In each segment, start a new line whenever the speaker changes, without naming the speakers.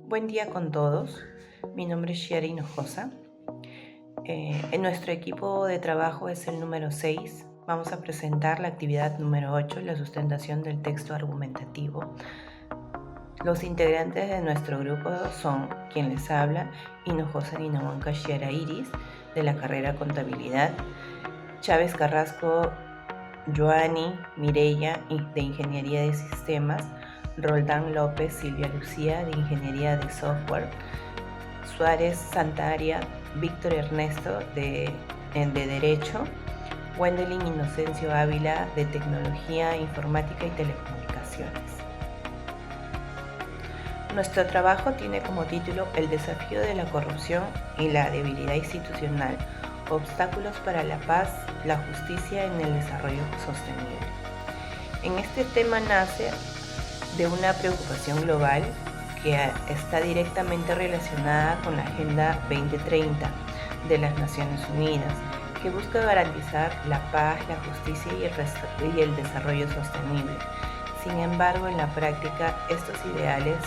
Buen día con todos. Mi nombre es Shiari Hinojosa. En nuestro equipo de trabajo es el número 6. Vamos a presentar la actividad número 8, la sustentación del texto argumentativo. Los integrantes de nuestro grupo son quien les habla, Hinojosa Ninahuanca Shiara Iris, de la carrera Contabilidad, Chávez Carrasco Joani Mireya, de Ingeniería de Sistemas, Roldán López Silvia Lucía, de Ingeniería de Software, Suárez Santaria Víctor Ernesto, de Derecho, Wendelin Inocencio Ávila, de Tecnología, Informática y Telecomunicaciones. Nuestro trabajo tiene como título El desafío de la corrupción y la debilidad institucional, obstáculos para la paz, la justicia en el desarrollo sostenible. En este tema nace de una preocupación global que está directamente relacionada con la Agenda 2030 de las Naciones Unidas, que busca garantizar la paz, la justicia y el desarrollo sostenible. Sin embargo, en la práctica, estos ideales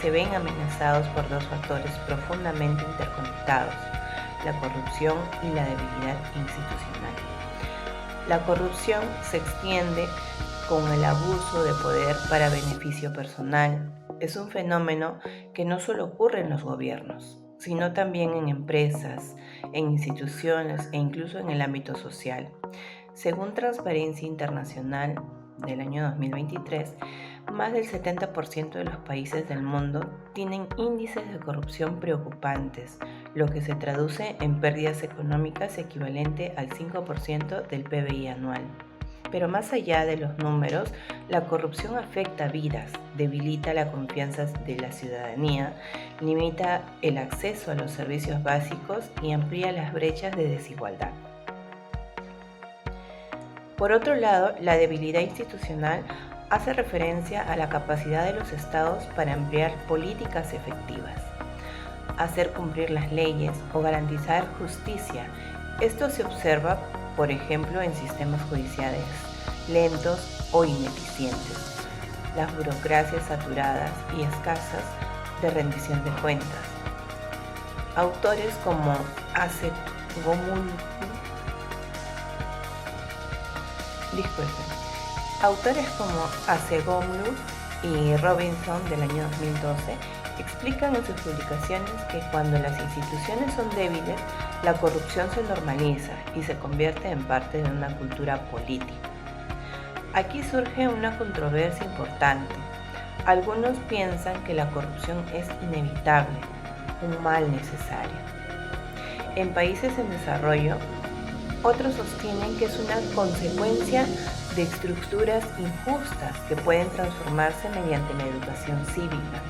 se ven amenazados por dos factores profundamente interconectados: la corrupción y la debilidad institucional. La corrupción se extiende con el abuso de poder para beneficio personal. Es un fenómeno que no solo ocurre en los gobiernos, sino también en empresas, en instituciones e incluso en el ámbito social. Según Transparencia Internacional del año 2023, más del 70% de los países del mundo tienen índices de corrupción preocupantes, lo que se traduce en pérdidas económicas equivalente al 5% del PBI anual. Pero más allá de los números, la corrupción afecta vidas, debilita la confianza de la ciudadanía, limita el acceso a los servicios básicos y amplía las brechas de desigualdad. Por otro lado, la debilidad institucional hace referencia a la capacidad de los estados para emplear políticas efectivas, hacer cumplir las leyes o garantizar justicia. Esto se observa, por ejemplo, en sistemas judiciales lentos o ineficientes, las burocracias saturadas y escasas de rendición de cuentas. Autores como Acegomlu y Robinson del año 2012 explican en sus publicaciones que cuando las instituciones son débiles, la corrupción se normaliza y se convierte en parte de una cultura política. Aquí surge una controversia importante. Algunos piensan que la corrupción es inevitable, un mal necesario. En países en desarrollo, otros sostienen que es una consecuencia de estructuras injustas que pueden transformarse mediante la educación cívica,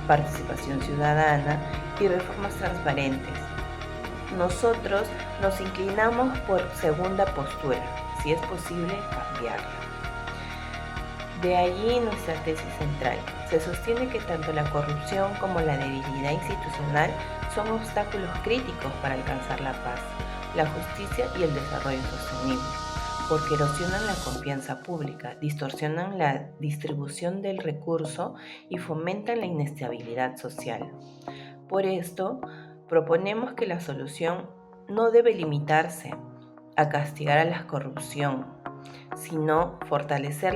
participación ciudadana y reformas transparentes. Nosotros nos inclinamos por segunda postura, si es posible cambiarla. De allí nuestra tesis central. Se sostiene que tanto la corrupción como la debilidad institucional son obstáculos críticos para alcanzar la paz, la justicia y el desarrollo sostenible, porque erosionan la confianza pública, distorsionan la distribución del recurso y fomentan la inestabilidad social. Por esto, proponemos que la solución no debe limitarse a castigar a la corrupción, sino fortalecer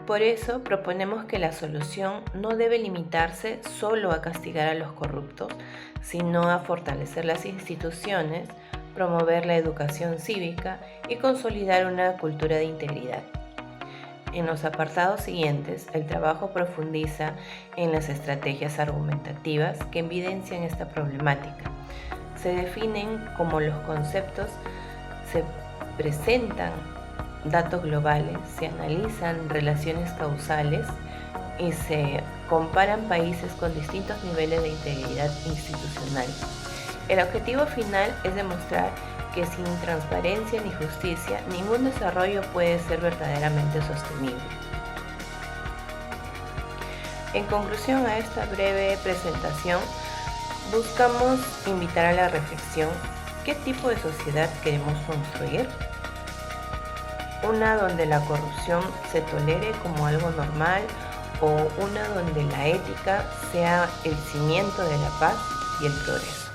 Por eso proponemos que la solución no debe limitarse solo a castigar a los corruptos, sino a fortalecer las instituciones, promover la educación cívica y consolidar una cultura de integridad. En los apartados siguientes, el trabajo profundiza en las estrategias argumentativas que evidencian esta problemática. Se definen como los conceptos, se presentan datos globales, se analizan relaciones causales y se comparan países con distintos niveles de integridad institucional. El objetivo final es demostrar que sin transparencia ni justicia, ningún desarrollo puede ser verdaderamente sostenible. En conclusión a esta breve presentación, buscamos invitar a la reflexión: ¿qué tipo de sociedad queremos construir? una donde la corrupción se tolere como algo normal o una donde la ética sea el cimiento de la paz y el progreso.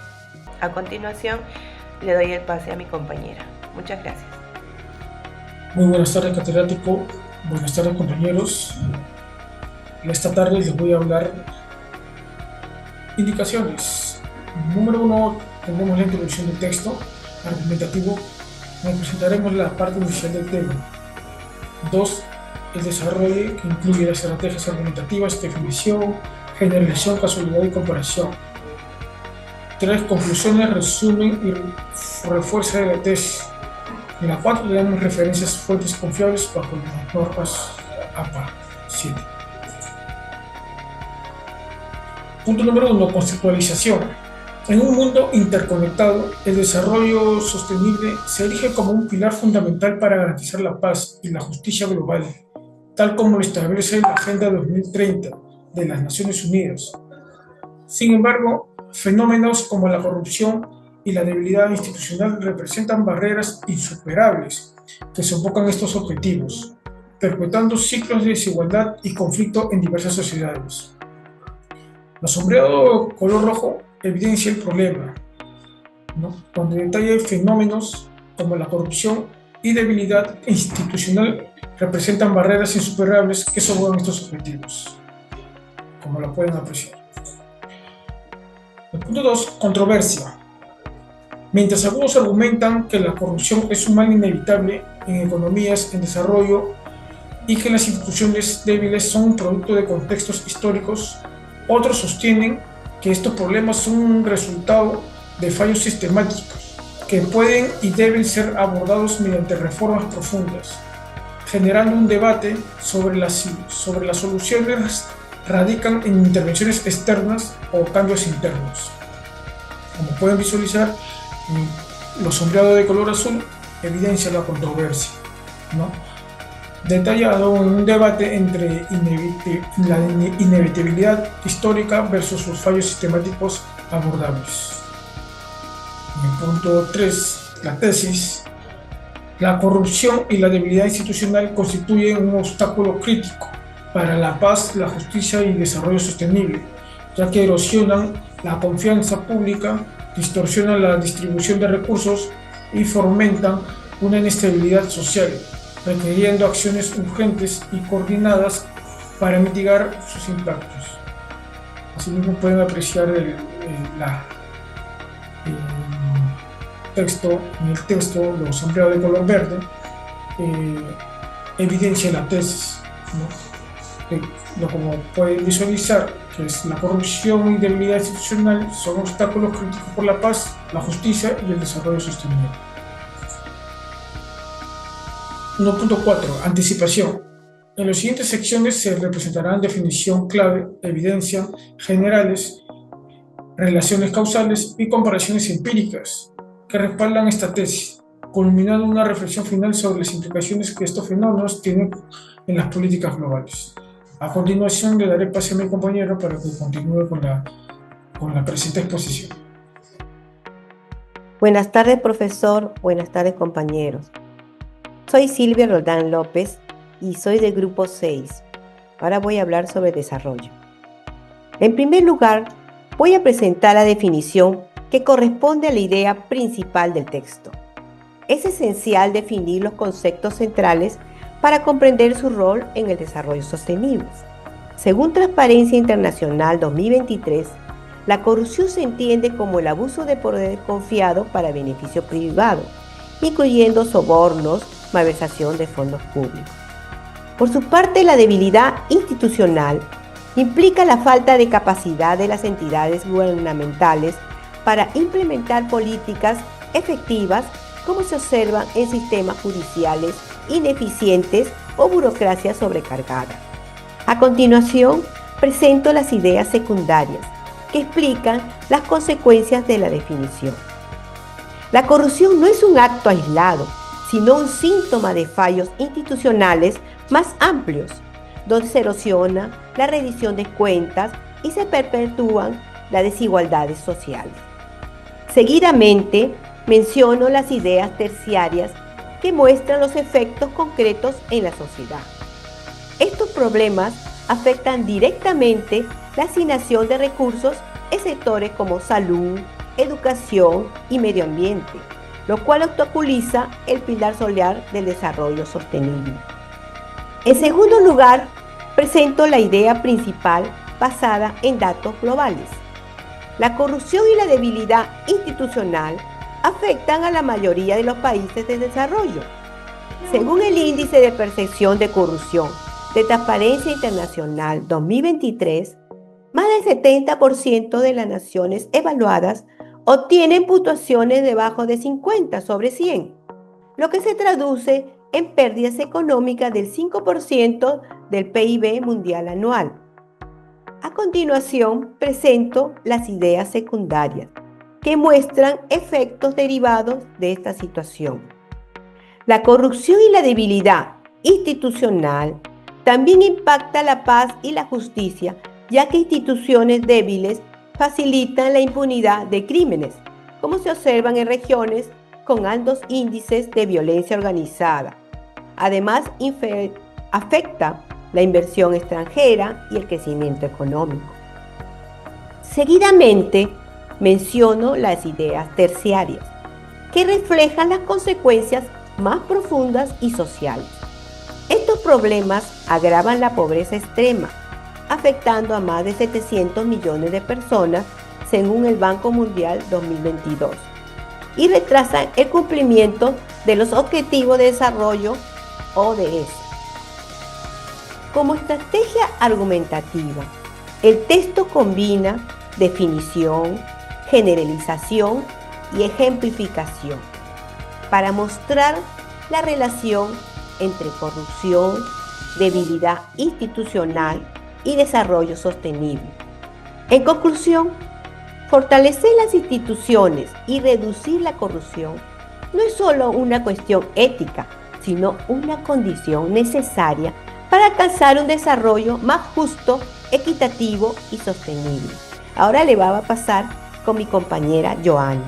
A continuación, le doy el pase a mi compañera. Muchas gracias.
Muy buenas tardes, catedrático. Buenas tardes, compañeros. Esta tarde les voy a hablar indicaciones. Número 1, tenemos la introducción del texto argumentativo. Nos presentaremos la parte inicial del tema. 2, el desarrollo, que incluye las estrategias argumentativas, definición, generalización, casualidad y comparación. 3, conclusiones, resumen y refuerzo de la tesis. En la 4 le damos referencias a fuentes confiables bajo las normas APA 7. Punto número 1, conceptualización. En un mundo interconectado, el desarrollo sostenible se erige como un pilar fundamental para garantizar la paz y la justicia global, tal como lo establece la Agenda 2030 de las Naciones Unidas. Sin embargo, fenómenos como la corrupción y la debilidad institucional representan barreras insuperables que sofocan estos objetivos, perpetuando ciclos de desigualdad y conflicto en diversas sociedades. El sombreado color rojo evidencia el problema, cuando detalla fenómenos como la corrupción y debilidad institucional representan barreras insuperables que sofocan estos objetivos, como lo pueden apreciar. El punto 2, controversia. Mientras algunos argumentan que la corrupción es un mal inevitable en economías en desarrollo y que las instituciones débiles son un producto de contextos históricos, otros sostienen que estos problemas son un resultado de fallos sistemáticos que pueden y deben ser abordados mediante reformas profundas, generando un debate sobre las soluciones radican en intervenciones externas o cambios internos. Como pueden visualizar, lo sombreado de color azul evidencia la controversia, detallado en un debate entre la inevitabilidad histórica versus los fallos sistemáticos abordables. En el punto 3, la tesis, la corrupción y la debilidad institucional constituyen un obstáculo crítico para la paz, la justicia y el desarrollo sostenible, ya que erosionan la confianza pública, distorsionan la distribución de recursos y fomentan una inestabilidad social, requiriendo acciones urgentes y coordinadas para mitigar sus impactos. Asimismo pueden apreciar en el texto, lo sombreado de color verde, evidencia la tesis, como pueden visualizar, que es la corrupción y debilidad institucional son obstáculos críticos por la paz, la justicia y el desarrollo sostenible. 1.4. Anticipación. En las siguientes secciones se representarán definición clave, evidencia, generales, relaciones causales y comparaciones empíricas que respaldan esta tesis, culminando una reflexión final sobre las implicaciones que estos fenómenos tienen en las políticas globales. A continuación le daré pase a mi compañero para que continúe con la presente exposición.
Buenas tardes, profesor. Buenas tardes, compañeros. Soy Silvia Roldán López y soy del grupo 6. Ahora voy a hablar sobre desarrollo. En primer lugar, voy a presentar la definición que corresponde a la idea principal del texto. Es esencial definir los conceptos centrales para comprender su rol en el desarrollo sostenible. Según Transparencia Internacional 2023, la corrupción se entiende como el abuso de poder confiado para beneficio privado, incluyendo sobornos, malversación de fondos públicos. Por su parte, la debilidad institucional implica la falta de capacidad de las entidades gubernamentales para implementar políticas efectivas, como se observa en sistemas judiciales ineficientes o burocracia sobrecargada. A continuación, presento las ideas secundarias que explican las consecuencias de la definición. La corrupción no es un acto aislado, sino un síntoma de fallos institucionales más amplios, donde se erosiona la rendición de cuentas y se perpetúan las desigualdades sociales. Seguidamente, menciono las ideas terciarias que muestran los efectos concretos en la sociedad. Estos problemas afectan directamente la asignación de recursos en sectores como salud, educación y medio ambiente, lo cual obstaculiza el pilar social del desarrollo sostenible. En segundo lugar, presento la idea principal basada en datos globales. La corrupción y la debilidad institucional afectan a la mayoría de los países de desarrollo. Según el Índice de Percepción de Corrupción de Transparencia Internacional 2023, más del 70% de las naciones evaluadas obtienen puntuaciones debajo de 50 sobre 100, lo que se traduce en pérdidas económicas del 5% del PIB mundial anual. A continuación, presento las ideas secundarias que muestran efectos derivados de esta situación. La corrupción y la debilidad institucional también impacta la paz y la justicia, ya que instituciones débiles facilitan la impunidad de crímenes, como se observan en regiones con altos índices de violencia organizada. Además, afecta la inversión extranjera y el crecimiento económico. Seguidamente, menciono las ideas terciarias, que reflejan las consecuencias más profundas y sociales. Estos problemas agravan la pobreza extrema, afectando a más de 700 millones de personas, según el Banco Mundial 2022, y retrasan el cumplimiento de los Objetivos de Desarrollo ODS. Como estrategia argumentativa, el texto combina definición, generalización y ejemplificación para mostrar la relación entre corrupción, debilidad institucional y desarrollo sostenible. En conclusión, fortalecer las instituciones y reducir la corrupción no es solo una cuestión ética, sino una condición necesaria para alcanzar un desarrollo más justo, equitativo y sostenible. Ahora le va a pasar con mi compañera Joanny.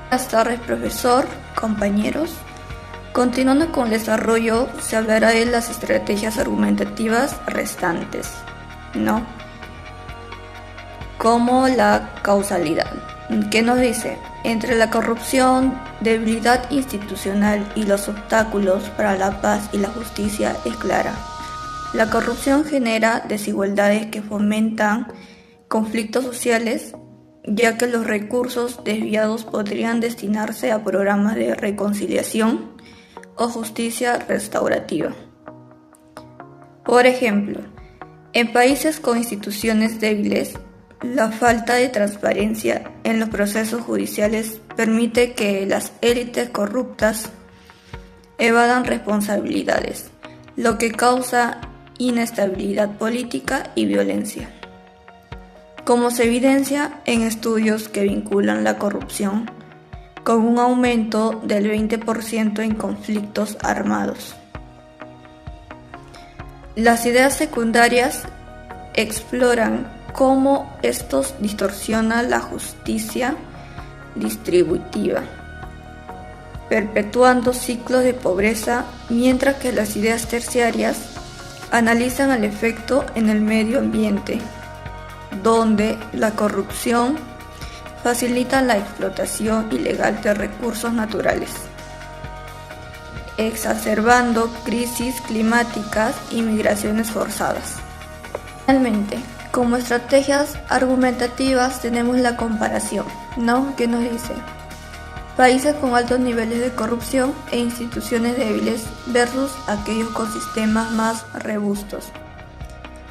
Buenas tardes, profesor, compañeros. Continuando con el desarrollo, se hablará de las estrategias argumentativas restantes, ¿no? Como la causalidad, que nos dice, entre la corrupción, debilidad institucional y los obstáculos para la paz y la justicia es clara. La corrupción genera desigualdades que fomentan conflictos sociales, ya que los recursos desviados podrían destinarse a programas de reconciliación o justicia restaurativa. Por ejemplo, en países con instituciones débiles, la falta de transparencia en los procesos judiciales permite que las élites corruptas evadan responsabilidades, lo que causa inestabilidad política y violencia, como se evidencia en estudios que vinculan la corrupción con un aumento del 20% en conflictos armados. Las ideas secundarias exploran cómo estos distorsionan la justicia distributiva, perpetuando ciclos de pobreza, mientras que las ideas terciarias analizan el efecto en el medio ambiente, donde la corrupción facilita la explotación ilegal de recursos naturales, exacerbando crisis climáticas y migraciones forzadas. Finalmente, como estrategias argumentativas tenemos la comparación, ¿no? Que nos dice países con altos niveles de corrupción e instituciones débiles versus aquellos con sistemas más robustos.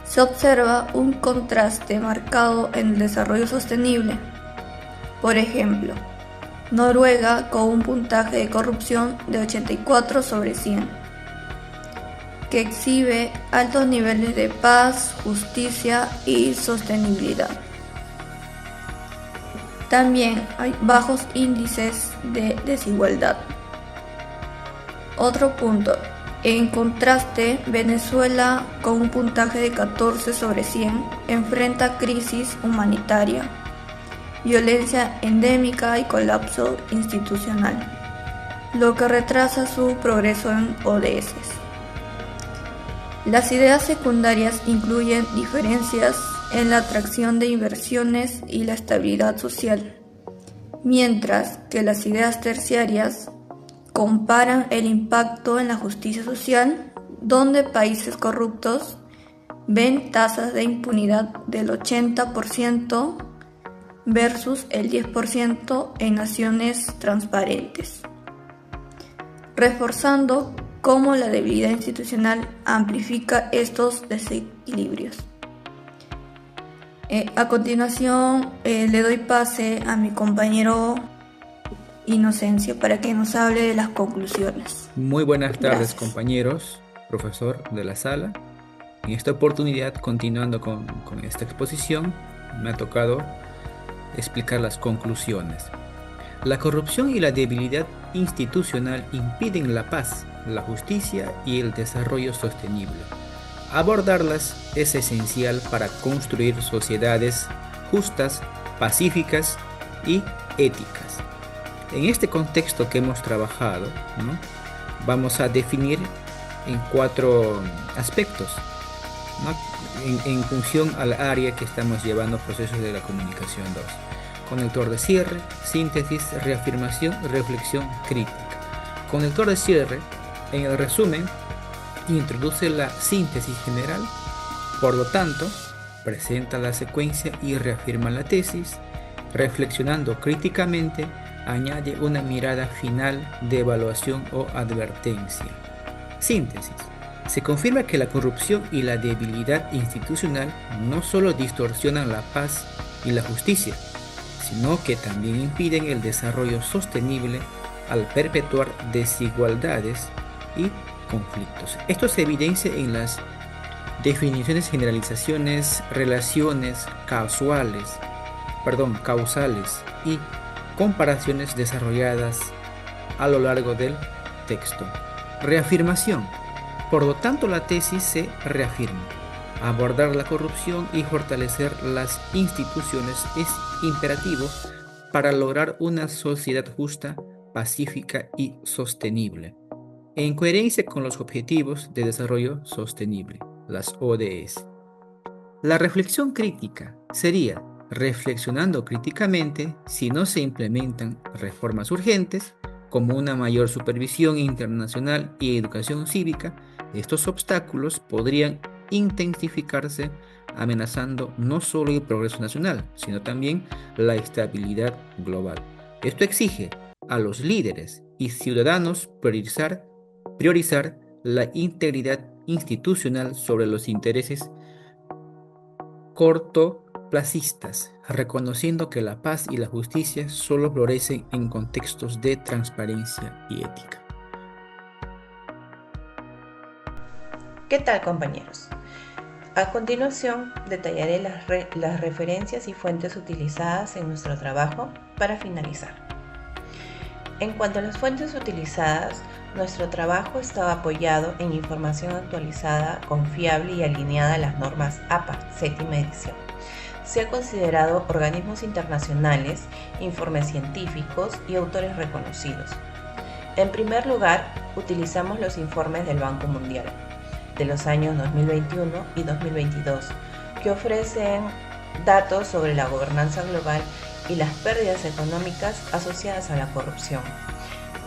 Se observa un contraste marcado en el desarrollo sostenible. Por ejemplo, Noruega con un puntaje de corrupción de 84 sobre 100, que exhibe altos niveles de paz, justicia y sostenibilidad. También hay bajos índices de desigualdad. Otro punto, en contraste, Venezuela con un puntaje de 14 sobre 100 enfrenta crisis humanitaria violencia endémica y colapso institucional, lo que retrasa su progreso en ODS. Las ideas secundarias incluyen diferencias en la atracción de inversiones y la estabilidad social, mientras que las ideas terciarias comparan el impacto en la justicia social, donde países corruptos ven tasas de impunidad del 80% versus el 10% en naciones transparentes, reforzando cómo la debilidad institucional amplifica estos desequilibrios. A continuación, le doy pase a mi compañero Inocencio para que nos hable de las conclusiones.
Muy buenas tardes,
Gracias.
compañeros, profesor de la sala. En esta oportunidad, continuando con esta exposición, me ha tocado explicar las conclusiones. La corrupción y la debilidad institucional impiden la paz, la justicia y el desarrollo sostenible. Abordarlas es esencial para construir sociedades justas, pacíficas y éticas. En este contexto que hemos trabajado, ¿no?, vamos a definir en 4 aspectos, ¿no?, en función al área que estamos llevando, procesos de la comunicación 2. Conector de cierre, síntesis, reafirmación, reflexión crítica. Conector de cierre, en el resumen, introduce la síntesis general, por lo tanto, presenta la secuencia y reafirma la tesis. Reflexionando críticamente, añade una mirada final de evaluación o advertencia. Síntesis. Se confirma que la corrupción y la debilidad institucional no solo distorsionan la paz y la justicia, sino que también impiden el desarrollo sostenible al perpetuar desigualdades y conflictos. Esto se evidencia en las definiciones, generalizaciones, relaciones causales y comparaciones desarrolladas a lo largo del texto. Reafirmación. Por lo tanto, la tesis se reafirma. Abordar la corrupción y fortalecer las instituciones es imperativo para lograr una sociedad justa, pacífica y sostenible, en coherencia con los Objetivos de Desarrollo Sostenible, las ODS. La reflexión crítica sería: reflexionando críticamente si no se implementan reformas urgentes, como una mayor supervisión internacional y educación cívica, estos obstáculos podrían intensificarse, amenazando no solo el progreso nacional, sino también la estabilidad global. Esto exige a los líderes y ciudadanos priorizar la integridad institucional sobre los intereses cortoplacistas, reconociendo que la paz y la justicia solo florecen en contextos de transparencia y ética.
¿Qué tal, compañeros? A continuación, detallaré las referencias y fuentes utilizadas en nuestro trabajo para finalizar. En cuanto a las fuentes utilizadas, nuestro trabajo estaba apoyado en información actualizada, confiable y alineada a las normas APA, séptima edición. Se ha considerado organismos internacionales, informes científicos y autores reconocidos. En primer lugar, utilizamos los informes del Banco Mundial de los años 2021 y 2022, que ofrecen datos sobre la gobernanza global y las pérdidas económicas asociadas a la corrupción.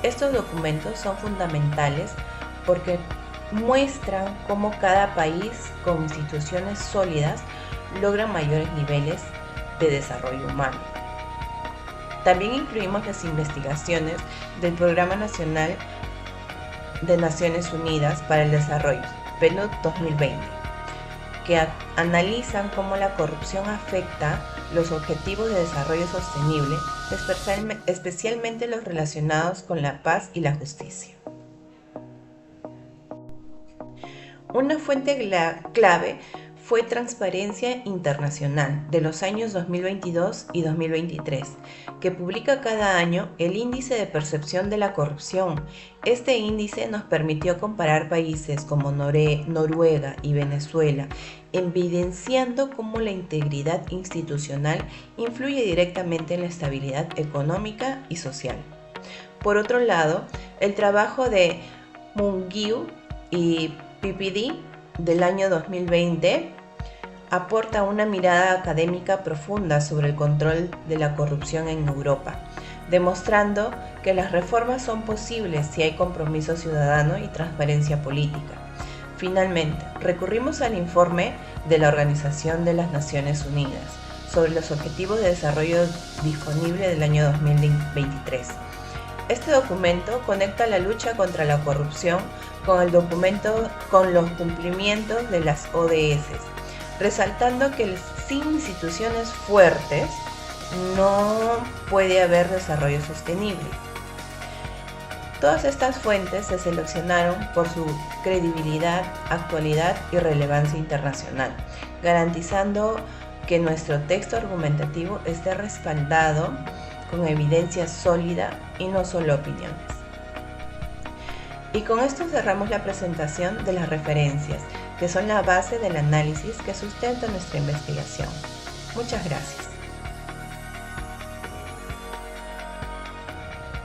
Estos documentos son fundamentales porque muestran cómo cada país con instituciones sólidas logra mayores niveles de desarrollo humano. También incluimos las investigaciones del Programa Nacional de Naciones Unidas para el Desarrollo, PNUD 2020, que analizan cómo la corrupción afecta los objetivos de desarrollo sostenible, especialmente los relacionados con la paz y la justicia. Una fuente clave fue Transparencia Internacional de los años 2022 y 2023, que publica cada año el índice de percepción de la corrupción. Este índice nos permitió comparar países como Noruega y Venezuela, evidenciando cómo la integridad institucional influye directamente en la estabilidad económica y social. Por otro lado, el trabajo de Mungiu y PPD del año 2020 aporta una mirada académica profunda sobre el control de la corrupción en Europa, demostrando que las reformas son posibles si hay compromiso ciudadano y transparencia política. Finalmente, recurrimos al informe de la Organización de las Naciones Unidas sobre los Objetivos de Desarrollo Disponible del año 2023. Este documento conecta la lucha contra la corrupción con los cumplimientos de las ODS, resaltando que sin instituciones fuertes no puede haber desarrollo sostenible. Todas estas fuentes se seleccionaron por su credibilidad, actualidad y relevancia internacional, garantizando que nuestro texto argumentativo esté respaldado con evidencia sólida y no solo opiniones. Y con esto cerramos la presentación de las referencias, que son la base del análisis que sustenta nuestra investigación. Muchas gracias.